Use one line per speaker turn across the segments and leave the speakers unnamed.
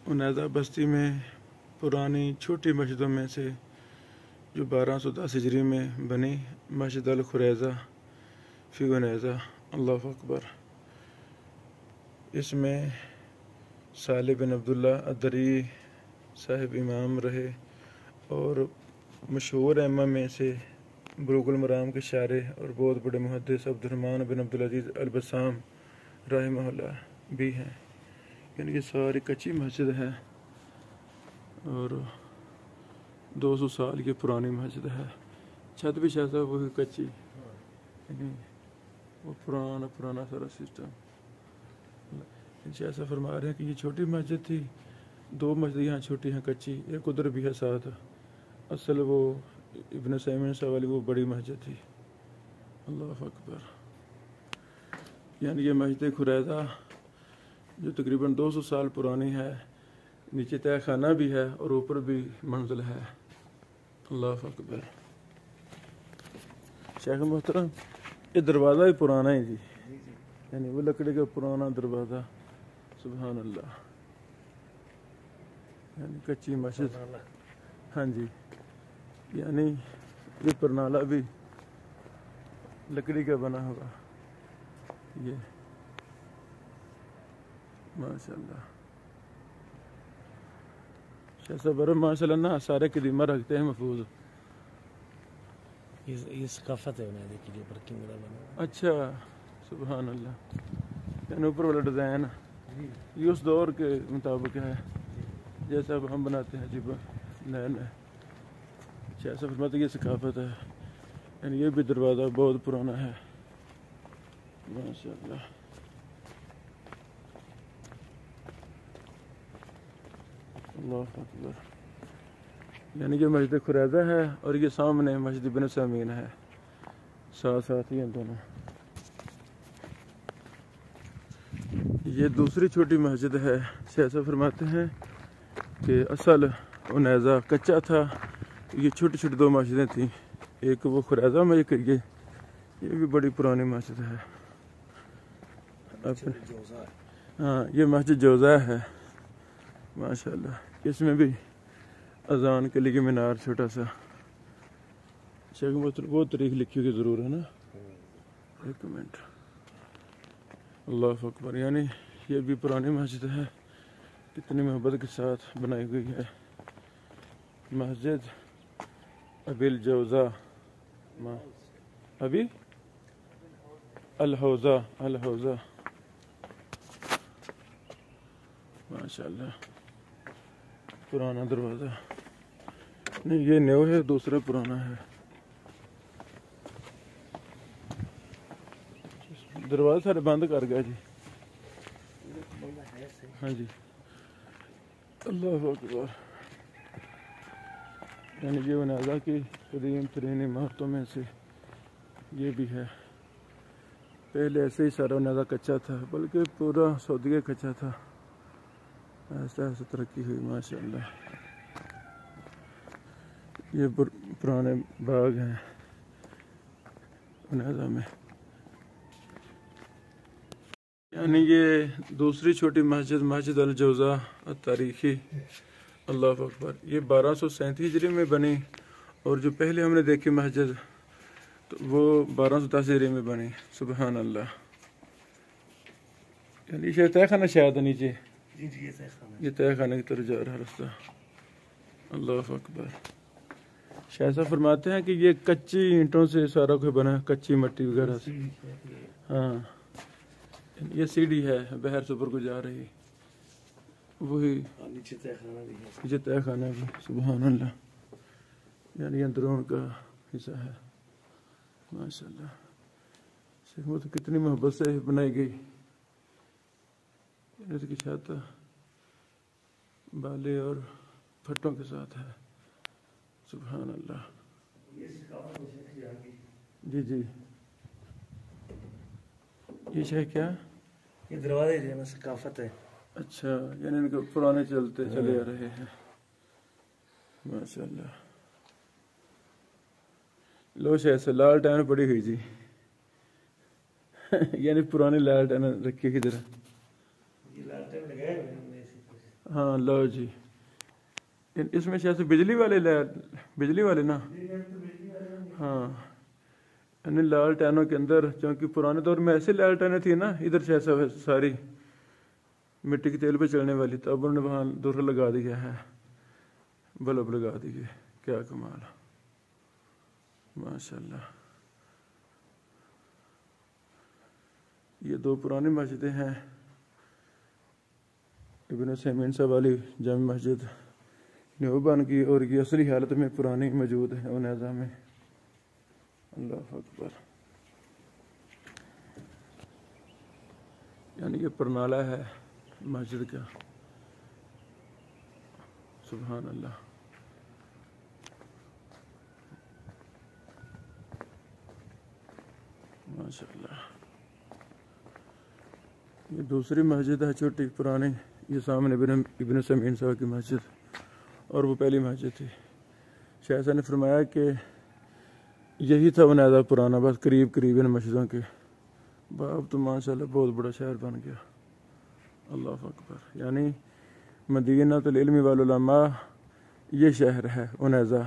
عنیزہ بستی میں پرانی چھوٹی مسجدوں میں سے جو 1210 ہجری میں بنی مسجد الخریزہ فی عنیزہ۔ اللہ اکبر۔ اس میں صالح بن عبداللہ الدری صاحب امام رہے اور مشہور ائمہ میں سے بلوغ المرام کے شارح اور بہت بڑے محدث عبدالرحمن بن عبدالعزیز البسام رحمہ اللہ بھی ہیں۔ یعنی یہ ساری کچی مسجد ہے اور 200 سال کی پرانی مسجد ہے۔ چھت بھی ایسا وہی کچی، یعنی وہ پرانا سارا سسٹم۔ ایسا فرما رہے ہیں کہ یہ چھوٹی مسجد تھی، 2 مسجد یہاں چھوٹی ہیں کچی، ایک ادھر بھی ہے ساتھ۔ اصل وہ ابن سیمین صاحب والی وہ بڑی مسجد تھی۔ اللہ اکبر۔ یعنی یہ مسجد خریزہ جو تقریباً 200 سال پرانی ہے، نیچے تہہ خانہ بھی ہے اور اوپر بھی منزل ہے۔ اللہ اکبر۔ شیخ محترم، یہ دروازہ ہی پرانا ہے جی، یعنی وہ لکڑی کا پرانا دروازہ۔ سبحان اللہ۔ یعنی کچی مسجد، ہاں جی، یعنی یہ پرنالہ بھی لکڑی کا بنا ہوا، یہ ماشاء اللہ۔ شاہ صاحب ماشاء اللہ نا سارے قدیمہ رکھتے ہیں محفوظ۔
یہ ثقافت ہے انہیں دیکھ لیے برقی میرا بنا۔
اچھا، سبحان اللہ۔ یعنی اوپر والا ڈیزائن یہ اس دور کے مطابق ہے، جیسا اب ہم بناتے ہیں جی نئے نئے۔ شاہ صاحب فرماتے یہ ثقافت ہے۔ یعنی یہ بھی دروازہ بہت پرانا ہے، ماشاء اللہ۔ اللہ اکبر۔ یعنی یہ مسجد خریزہ ہے اور یہ سامنے مسجد ابن سیمین ہے، ساتھ ساتھ ہی ہیں دونوں۔ یہ دوسری چھوٹی مسجد ہے۔ شیخ صاحب فرماتے ہیں کہ اصل عنیزہ کچا تھا، یہ چھوٹی چھوٹی 2 مسجدیں تھیں، ایک وہ خریزہ میں یہ بھی بڑی پرانی مسجد ہے۔ ہاں، یہ مسجد جوزہ ہے، ماشاء اللہ۔ اس میں بھی اذان کے لیے مینار چھوٹا سا۔ شیخ محترم وہ تاریخ لکھی ہوگی ضرور ہے نا، ایک منٹ۔ اللہ اکبر۔ یعنی یہ بھی پرانی مسجد ہے، کتنی محبت کے ساتھ بنائی گئی ہے مسجد ابی الجوزہ، ابی الحوزہ ماشاء اللہ۔ پرانا دروازہ نہیں، یہ نیو ہے، دوسرا پرانا ہے۔ دروازہ سارے بند کر گیا جی، ہاں جی۔ اللہ اکبر۔ یعنی یہ عنیزہ کی قدیم ترین عمارتوں میں سے یہ بھی ہے۔ پہلے ایسے ہی سارا عنیزہ کچا تھا، بلکہ پورا سعودیہ کچا تھا، ایسا ترقی ہوئی ماشاء اللہ۔ یہ پرانے باغ ہیں عنیزہ میں۔ یعنی یہ دوسری چھوٹی مسجد الجوزہ التاریخی۔ اللہ اکبر۔ یہ 1237 ہجری میں بنی، اور جو پہلے ہم نے دیکھی مسجد تو وہ 1210 ہجری میں بنی۔ سبحان اللہ۔ یعنی یہ تہہ خانہ شاید نیچے، یہ تہہ خانے کی طرف جا رہا رستہ۔ اللہ اکبر۔ شاہ صاحب فرماتے ہیں کہ یہ کچی اینٹوں سے سارا کوئی بنا، کچی مٹی وغیرہ سے۔ ہاں، یہ سیڑھی ہے بہر سے اوپر کو جا رہی، وہی نیچے تہہ خانہ بھی۔ سبحان اللہ۔ یعنی اندرون کا حصہ ہے، ماشاء اللہ۔ وہ تو کتنی محبت سے بنائی گئی، اس کی چھت بالے اور پھٹوں کے ساتھ ہے۔ سبحان اللہ۔ جی جی، یہ شے کیا؟
یہ دروازے جو ہے ثقافت ہے۔
اچھا، یعنی ان کے پرانے چلتے چلے آ رہے ہیں، ماشاء اللہ۔ لو شاید سے لال ٹین پڑی ہوئی جی، یعنی پرانی لال ٹین رکھی کی طرح۔ ہاں لو جی، اس میں شاید سے بجلی والے نا، ہاں یعنی لالٹینوں کے اندر، چونکہ پرانے دور میں ایسے لالٹینیں تھیں نا، ادھر سے ایسا ساری مٹی کے تیل پہ چڑھنے والی، تو اب انہوں نے وہاں دور لگا دیا ہے، بلب لگا دیے. کیا کمال، ماشاء اللہ. یہ دو پرانی مسجدیں ہیں، ابن عثیمین صاحب والی جامع مسجد نیو بن کی، اور یہ اصلی حالت میں پرانی موجود ہے عنیزہ میں. اللہ اکبر. یعنی یہ پرنالہ ہے مسجد کا. سبحان اللہ. ماشاء اللہ. یہ دوسری مسجد ہے چھوٹی پرانی، یہ سامنے ابن عثیمین صاحب کی مسجد، اور وہ پہلی مسجد تھی. شیخ صاحب نے فرمایا کہ یہی تھا عنیزہ پرانا، بس قریب قریب ان مسجدوں کے. اب تو ماشاءاللہ بہت بڑا شہر بن گیا. اللہ اکبر. یعنی مدینہ العلم والعلماء یہ شہر ہے عنیزہ.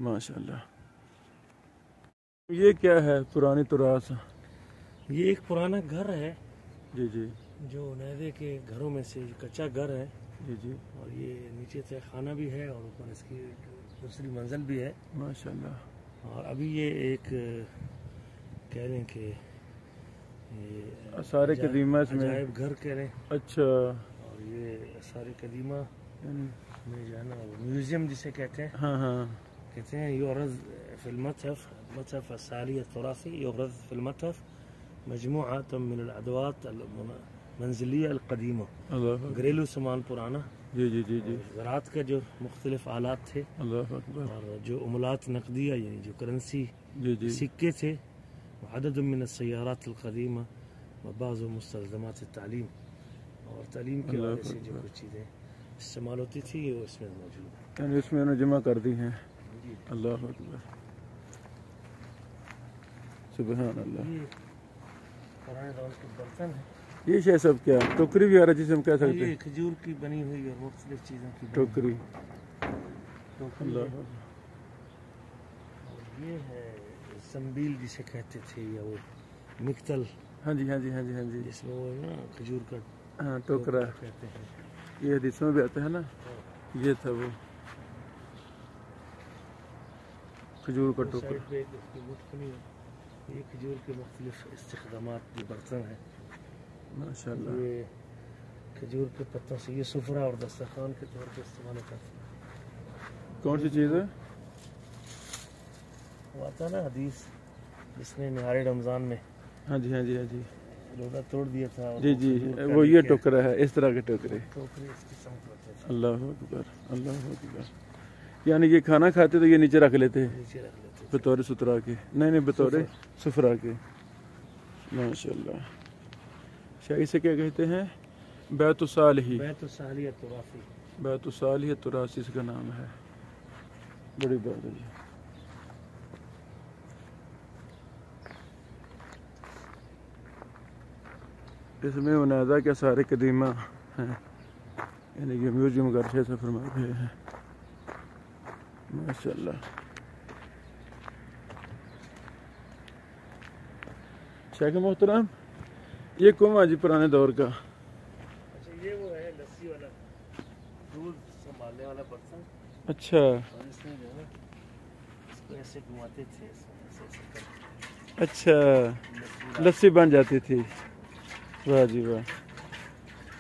ماشاءاللہ. یہ کیا ہے پرانی تراث؟
یہ ایک پرانا گھر ہے
جی جی،
جو عنیزے کے گھروں میں سے کچا گھر ہے.
جی جی.
اور یہ نیچے سے خانہ بھی ہے اور اوپر اس کی دوسری منزل بھی ہے.
ماشاءاللہ.
اور ابھی یہ ایک کہہ لیں کہ
آثار قدیمہ اس میں،
عجائب گھر کہہ رہے ہیں.
اچھا.
اور یہ آثار قدیمہ میں جو ہے نا میوزیم جسے کہتے ہیں،
ہاں ہاں.
کہتے ہیں یعرض فی المتحف، متحف الثاری التراثی، یعرض فی المتحف مجموعات من الادوات المنزلیہ القدیمہ.
اللہ.
گھریلو سامان پرانا،
جی جی جی جی.
زراعت کا جو مختلف آلات تھے،
اللہ اکبر.
اور جو عملات نقدیہ یعنی جو کرنسی
جی جی.
سکے تھے، عدد من السیارات القدیمہ و بعض مستلزمات التعلیم، اور تعلیم کے حوالے سے جو کچھ چیزیں استعمال ہوتی تھی وہ اس میں موجود ہیں.
یعنی اس میں انہوں نے جمع کر دی ہیں. اللہ اکبر. سبحان اللہ.
یہ پرانے دور کے برتن ہیں.
یہ شے سب کیا ٹوکری بھی آ رہا ہے جسے ہم کہہ سکتے
یہ
ہیں
کھجور کی بنی ہوئی اور مختلف چیزوں کی
ٹوکری.
ٹوکری
اللہ
ہے. اور یہ ہے زنبیل جسے کہتے تھے، یا وہ مکتل
ہاں جی ہاں جی ہاں جی ہاں جی.
جس میں وہ نا کھجور کا
ہاں ٹوکرا
کہتے ہیں.
یہ حدیثوں میں بھی آتا ہے نا. یہ تھا وہ کھجور کا ٹوکرا.
سائڈ پہ اس کی مٹھ بنی ہے. یہ کھجور کے مختلف استخدامات کے برتن ہیں.
ماشاء اللہ.
یہ کھجور کے پتوں سے یہ سفرہ اور دسترخوان کے طور پہ استعمال ہوتا ہے.
کون سی چیز ہے؟
وہ آتا ہے نا حدیث جس نے نہار رمضان میں
ہاں جی ہاں جی ہاں جی
روزہ توڑ دیا تھا.
جی جی. وہ یہ ٹوکرا ہے، اس طرح کے ٹوکرے.
ٹوکری اس قسم کے ہوتے تھے.
اللہ اکبر. اللہ اکبر. یعنی یہ کھانا کھاتے تو یہ نیچے رکھ لیتے
نیچے رکھ لیتے تھے.
بطور سترا کے؟ نہیں بطور سفرا کے. ماشاء اللہ. شاہی سے کیا کہتے ہیں؟ بیت الصالحی.
بیت الصالحی التراثی.
بیت الصالحی التراثی اس کا نام ہے. بڑی بات ہے جی. اس میں عنیزہ کے سارے قدیمہ ہیں، یعنی کہ میوزیم کا اچھے سے فرما رہے ہیں. ماشاء اللہ. شیخ محترم یہ کنواں جی پرانے دور کا؟
اچھا یہ وہ ہے لسی والا دودھ سنبھالنے والا برتن.
اچھا.
اور اس میں جو ہے اس کو ایسے گھماتے تھے، ایسے کر
اچھا لسی بن جاتی تھی. واہ جی واہ.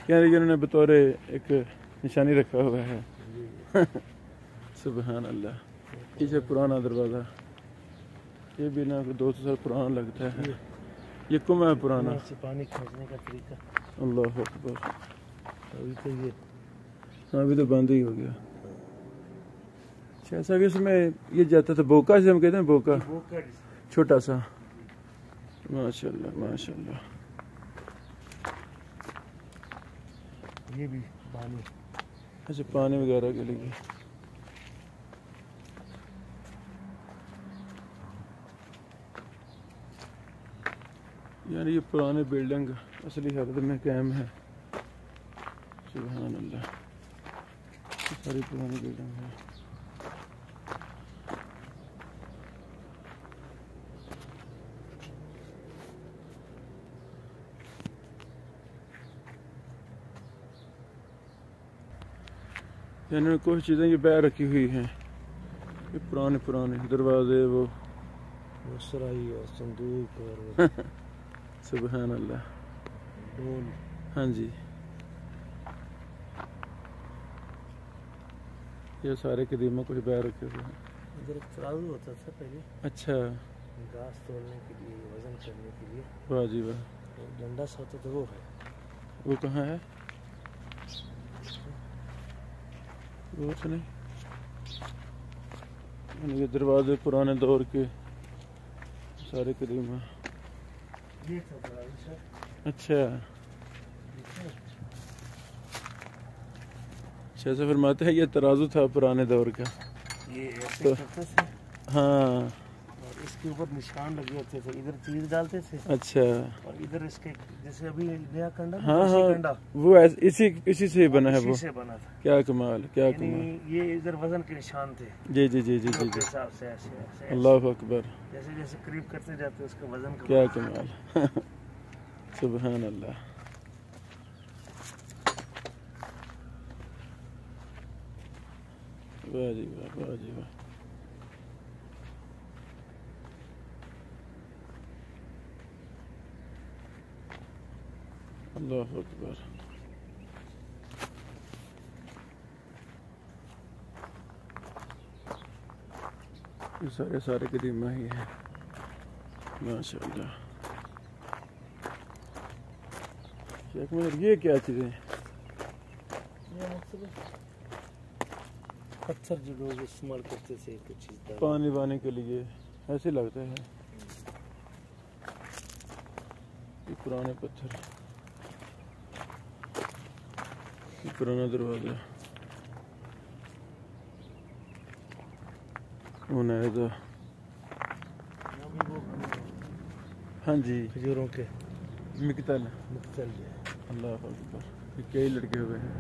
یعنی انہوں نے بطور ایک نشانی رکھا ہوا ہے. سبحان اللہ. پیچھے پرانا دروازہ، یہ بھی نا 200 سال پرانا لگتا ہے. یہ کنواں ہے پرانا.
سے پانی کھینچنے کا طریقہ.
اللہ اکبر.
ابھی تو یہ
ہاں ابھی تو بند ہی ہو گیا. شاید صاحب اس میں یہ جاتا تھا بوکا سے ہم کہتے ہیں، بوکا چھوٹا سا. ماشاء اللہ ماشاء اللہ.
یہ بھی پانی.
اچھا پانی وغیرہ کے لیے. یعنی یہ پرانے بلڈنگ اصلی حالت میں قائم ہے. سبحان اللہ. ساری پرانی بلڈنگ ہے. یعنی کچھ چیزیں یہ باہر رکھی ہوئی ہیں، یہ پرانے دروازے، وہ
سرائی اور صندوق اور
سبحان اللہ.
ڈول.
ہاں جی، یہ سارے قدیمہ کچھ باہر رکھے ہوئے ہیں.
ادھر ایک ترازو ہوتا تھا پہلے،
اچھا،
گھاس توڑنے کے لیے، وزن کرنے کے لیے.
واہ جی واہ.
ڈنڈا سا ہوتا تھا، وہ ہے.
وہ کہاں ہے؟ وہ تو نہیں. یہ دروازے پرانے دور کے سارے قدیمہ.
یہ تھا ترازو سر.
اچھا، شاہ صاحب فرماتے ہیں یہ ترازو تھا پرانے دور کا.
یہ ایسے کرتے تھے،
ہاں،
اور اس کے اوپر نشان لگے ہوتے تھے. ادھر چیز ڈالتے تھے،
اچھا.
اور ادھر اس کے جیسے ابھی نیا کنڈا،
ہاں
کنڈا
وہ اسی سے بنا ہے. وہ
سے بنا تھا.
کیا کمال، کیا کمال.
یعنی یہ ادھر وزن کے نشان تھے.
جی جی جی جی جی
کے
جی.
حساب سے ایسے ایسے
اللہ اکبر.
جیسے جیسے قریب کرتے جاتے اس کا وزن
کیا کمال. سبحان اللہ. واہ جی واہ، واہ جی واہ. اللہ اکبر. یہ سارے قدیمہ ہی ہیں، ماشاء اللہ. شیخ منیر، یہ کیا چیزیں؟
پتھر جو لوگ استعمال کرتے تھے کچھ چیز
پانی وانے کے لیے، ایسے لگتا ہے. یہ پرانے پتھر، یہ پرانا دروازہ. عنایزہ. ہاں جی،
کھجوروں کے
مکتل.
مختلف.
اللہ اکبر. یہ کئی لڑکے ہوئے ہیں،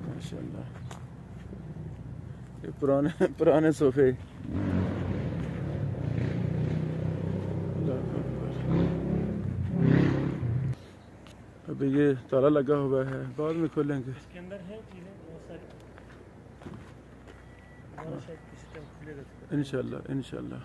ماشاء اللہ. یہ پرانے صوفے. اللہ اکبر. ابھی یہ تالا لگا ہوا ہے، بعد میں کھولیں گے.
اس کے اندر ہے چیزیں بہت ساری. شاید کسی ٹائم کھلے گا.
انشاءاللہ انشاءاللہ.